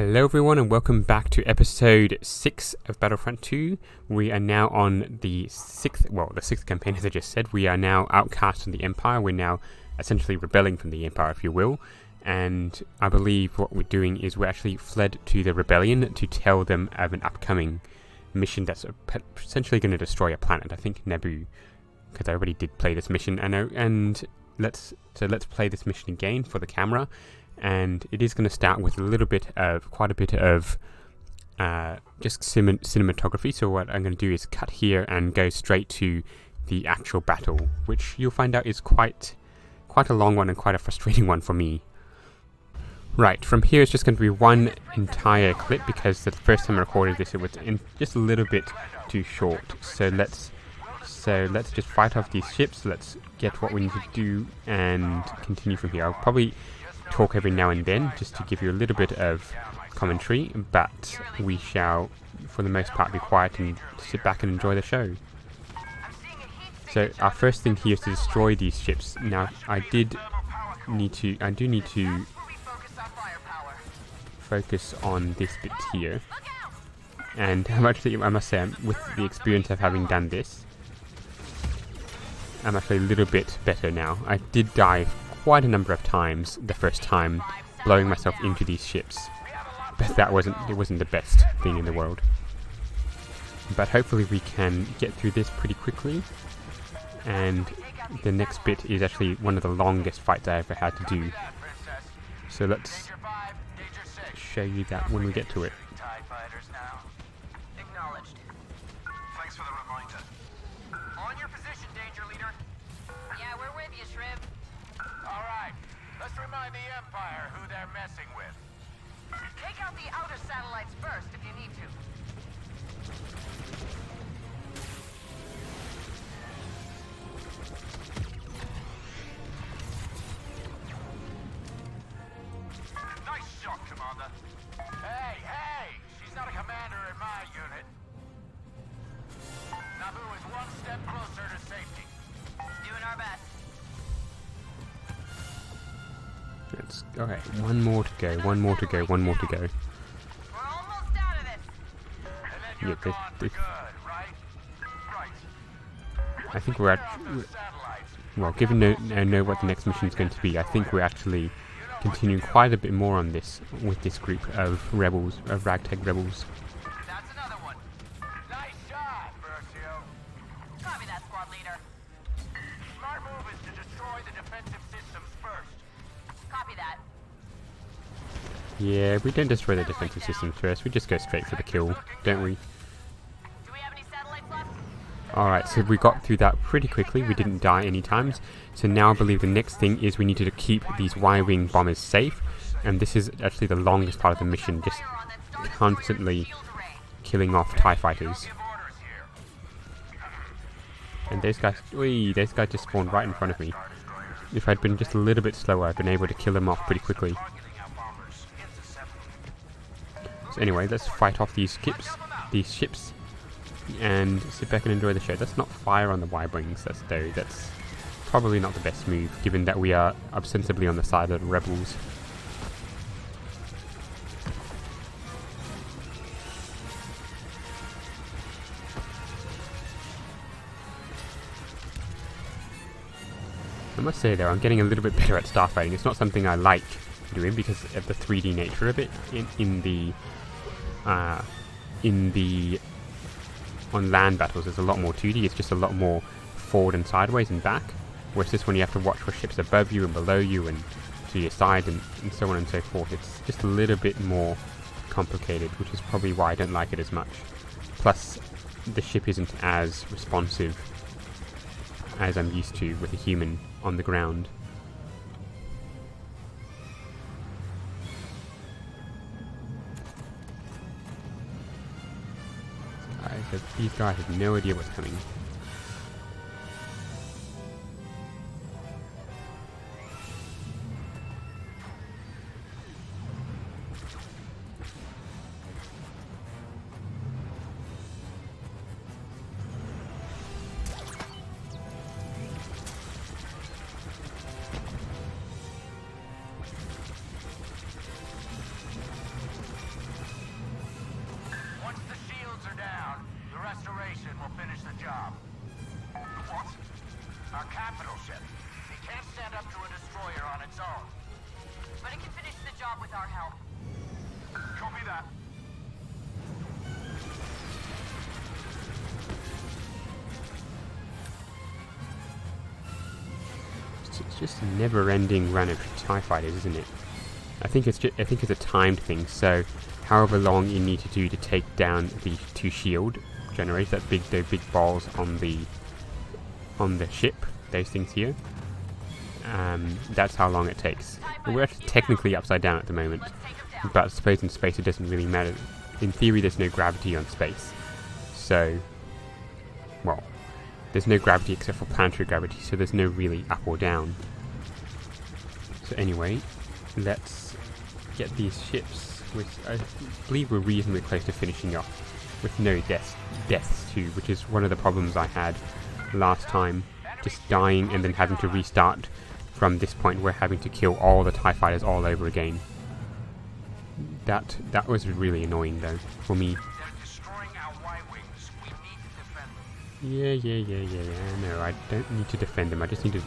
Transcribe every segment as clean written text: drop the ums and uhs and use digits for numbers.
Hello everyone and welcome back to episode 6 of Battlefront 2. We are now on the sixth campaign, as I just said. We are now outcast from the Empire. We're now essentially rebelling from the Empire, if you will. And I believe what we're doing is we're actually fled to the Rebellion to tell them of an upcoming mission that's essentially going to destroy a planet. I think Naboo, because I already did play this mission. Let's play this mission again for the camera. And it is going to start with quite a bit of just cinematography. So what I'm going to do is cut here and go straight to the actual battle, which you'll find out is quite a long one and quite a frustrating one for me. Right, from here it's just going to be one entire clip because the first time I recorded this it was just a little bit too short. So let's just fight off these ships. Let's get what we need to do and continue from here. I'll probably talk every now and then just to give you a little bit of commentary, but we shall for the most part be quiet and sit back and enjoy the show. So our first thing here is to destroy these ships. Now I do need to focus on this bit here, and I must say with the experience of having done this, I'm actually a little bit better now. I did die quite a number of times the first time, blowing myself into these ships, but it wasn't the best thing in the world. But hopefully we can get through this pretty quickly, and the next bit is actually one of the longest fights I ever had to do. So let's show you that when we get to it. Thanks for the reminder. On your position, Danger Leader. Yeah, we're with you, Shriv. All right, let's remind the Empire who they're messing with. Take out the outer satellites first if you need to. Nice shot, Commander. Hey, she's not a commander in my unit. Naboo is one step closer to safety. Doing our best. Okay, one more to go. We're almost out of this. And then you're gone for good, right? Right. I think we're at, well, given know what the next mission is going to be, I think we're actually continuing quite a bit more on this with this group of rebels, of ragtag rebels. That's another one. Nice shot, Versio. Copy that, squad leader. Smart move is to destroy the defensive systems first. Copy that. Yeah, we don't destroy the defensive systems first, we just go straight for the kill, don't we? Do we have any satellites left? Alright, so we got through that pretty quickly, we didn't die any times. So now I believe the next thing is we need to keep these Y-wing bombers safe. And this is actually the longest part of the mission, just constantly killing off TIE fighters. And those guys just spawned right in front of me. If I'd been just a little bit slower, I'd been able to kill them off pretty quickly. So anyway, let's fight off these ships, and sit back and enjoy the show. Let's not fire on the Y-wings, that's probably not the best move, given that we are ostensibly on the side of the rebels. I must say though, I'm getting a little bit better at starfighting. It's not something I like doing because of the 3D nature of it. On land battles, there's a lot more 2D. It's just a lot more forward and sideways and back. Whereas this one, you have to watch for ships above you and below you and to your side and so on and so forth. It's just a little bit more complicated, which is probably why I don't like it as much. Plus, the ship isn't as responsive as I'm used to with a human on the ground. These guys have no idea what's coming. Our capital ship. It can't stand up to a destroyer on its own. But it can finish the job with our help. Copy that. It's just a never-ending run of TIE fighters, isn't it? I think it's a timed thing. So, however long you need to do to take down the 2 shield generators, those big balls on the ship, those things here. That's how long it takes. We're actually technically upside down at the moment, but I suppose in space it doesn't really matter. In theory, there's no gravity on space, so, well, there's no gravity except for planetary gravity, so there's no really up or down. So anyway, let's get these ships, which I believe we're reasonably close to finishing off, with no deaths too, which is one of the problems I had last time, just dying and then having to restart from this point where having to kill all the TIE fighters all over again. That was really annoying though, for me. They're destroying our Y-wings. We need to defend them. Yeah, no, I don't need to defend them, I just need to...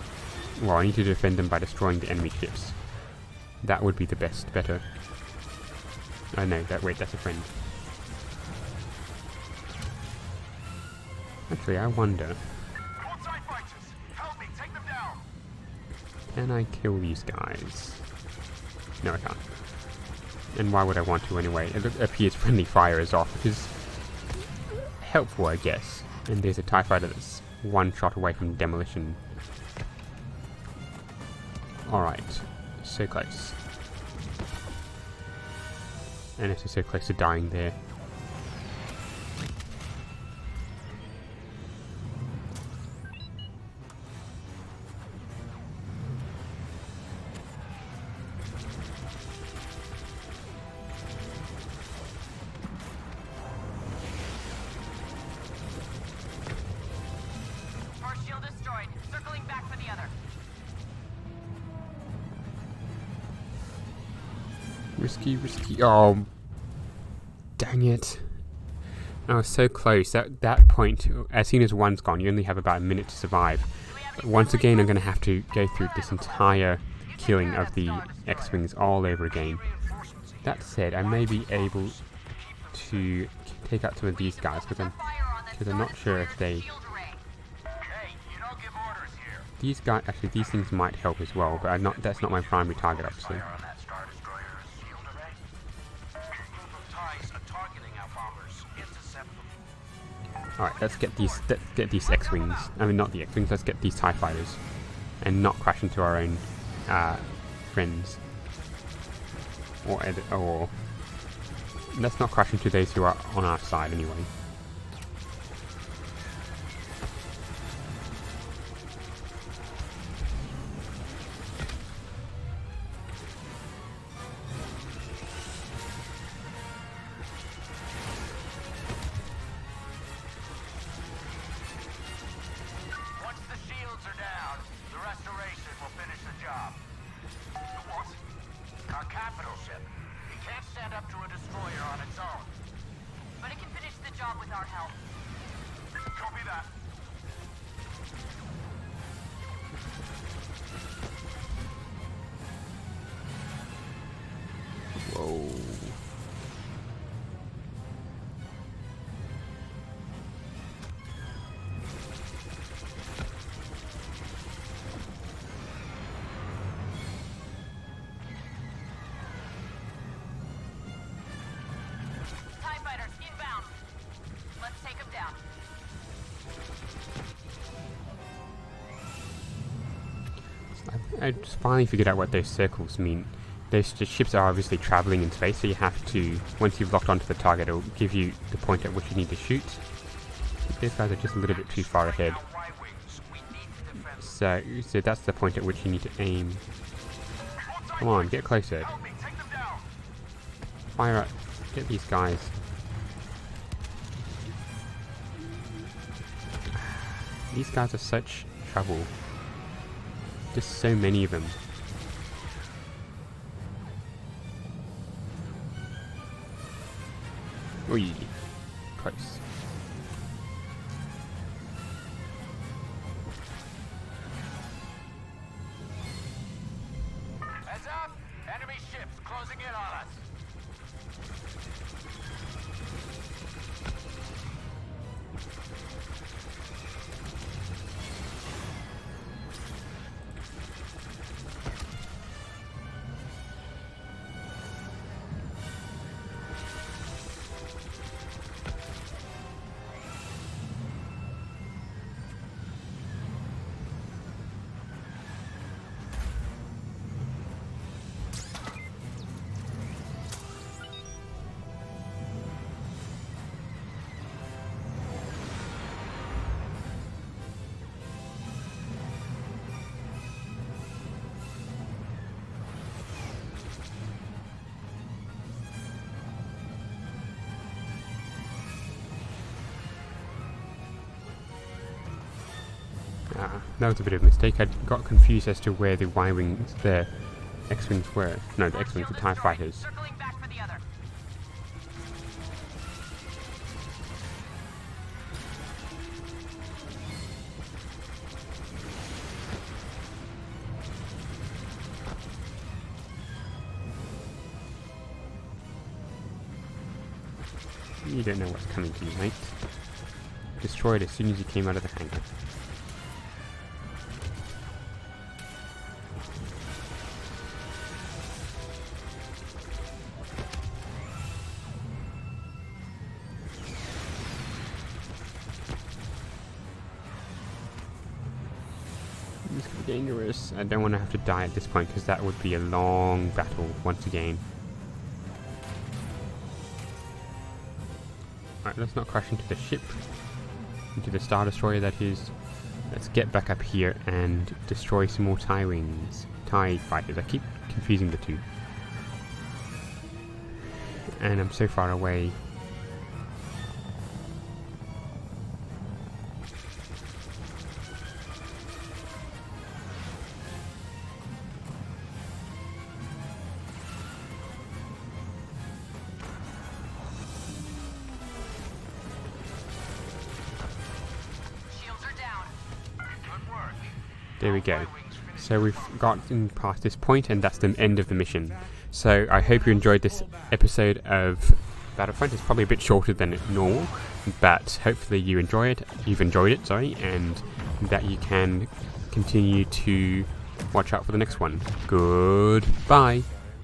Well, I need to defend them by destroying the enemy ships. That would be the better. Oh no, wait, that's a friend. Actually, I wonder... More TIE fighters! Help me, take them down! Can I kill these guys? No, I can't. And why would I want to anyway? It appears friendly fire is off, which is helpful, I guess. And there's a TIE fighter that's 1 shot away from demolition. Alright, so close. And it's so close to dying there. First shield destroyed. Circling back for the other. Risky. Oh, dang it. I was so close. At that point, as soon as one's gone, you only have about a minute to survive. But once again, I'm going to have to go through this entire killing of the X-Wings all over again. That said, I may be able to take out some of these guys, because I'm not sure if they... Hey, you don't give orders here. These guys, actually, these things might help as well, but that's not my primary target, obviously. Fire on that Star Destroyer's shield array. A group of TIEs are targeting our bombers. Intercept them. Alright, let's get these X-Wings. I mean, not the X-Wings, let's get these TIE fighters. And not crash into our own friends. Or let's not crash into those who are on our side anyway. Once the shields are down, the restoration will finish the job. What? Our capital ship. It can't stand up to a destroyer on its own. But it can finish the job with our help. Copy that. Whoa. TIE fighters inbound. Let's take them down. I just finally figured out what those circles mean. Those ships are obviously traveling in space, so you have to, once you've locked onto the target, it'll give you the point at which you need to shoot. These guys are just a little bit too far ahead. Our Y-wings. We need to defend them. So that's the point at which you need to aim. Come on, get closer. Help me, take them down. Fire up. Get these guys. These guys are such trouble. Just so many of them. Oi. Close. closing in on us. That was a bit of a mistake. I got confused as to where the Y-wings, the X-wings were. No, the X-wings, the TIE fighters. Circling back for the other. You don't know what's coming to you, mate. Destroyed as soon as you came out of the hangar. This could be dangerous. I don't want to have to die at this point because that would be a long battle once again. Alright, let's not crash into the ship. Into the Star Destroyer that is. Let's get back up here and destroy some more TIE wings. TIE fighters. I keep confusing the two. And I'm so far away. There we go. So we've gotten past this point, and that's the end of the mission. So I hope you enjoyed this episode of Battlefront. It's probably a bit shorter than normal, but hopefully you've enjoyed it, and that you can continue to watch out for the next one. Goodbye.